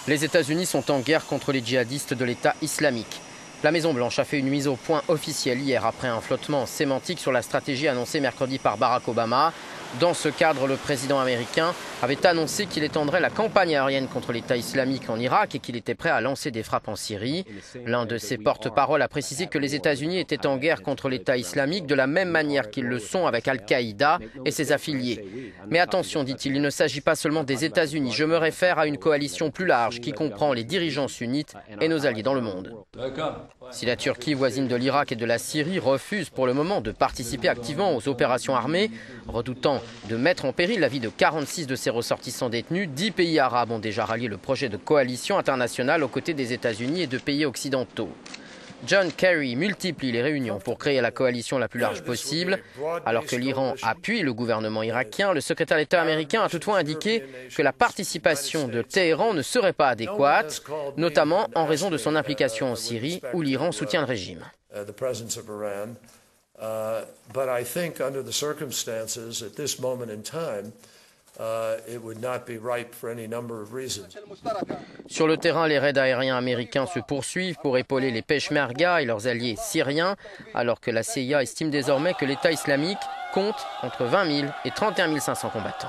Les États-Unis sont en guerre contre les djihadistes de l'État islamique. La Maison-Blanche a fait une mise au point officielle hier après un flottement sémantique sur la stratégie annoncée mercredi par Barack Obama. Dans ce cadre, le président américain avait annoncé qu'il étendrait la campagne aérienne contre l'État islamique en Irak et qu'il était prêt à lancer des frappes en Syrie. L'un de ses porte-parole a précisé que les États-Unis étaient en guerre contre l'État islamique de la même manière qu'ils le sont avec Al-Qaïda et ses affiliés. Mais attention, dit-il, il ne s'agit pas seulement des États-Unis. Je me réfère à une coalition plus large qui comprend les dirigeants sunnites et nos alliés dans le monde. Si la Turquie, voisine de l'Irak et de la Syrie, refuse pour le moment de participer activement aux opérations armées, redoutant de mettre en péril la vie de 46 de ses ressortissants détenus, 10 pays arabes ont déjà rallié le projet de coalition internationale aux côtés des États-Unis et de pays occidentaux. John Kerry multiplie les réunions pour créer la coalition la plus large possible. Alors que l'Iran appuie le gouvernement irakien, le secrétaire d'État américain a toutefois indiqué que la participation de Téhéran ne serait pas adéquate, notamment en raison de son implication en Syrie où l'Iran soutient le régime. Sur le terrain, les raids aériens américains se poursuivent pour épauler les Peshmerga et leurs alliés syriens, alors que la CIA estime désormais que l'État islamique compte entre 20 000 et 31 500 combattants.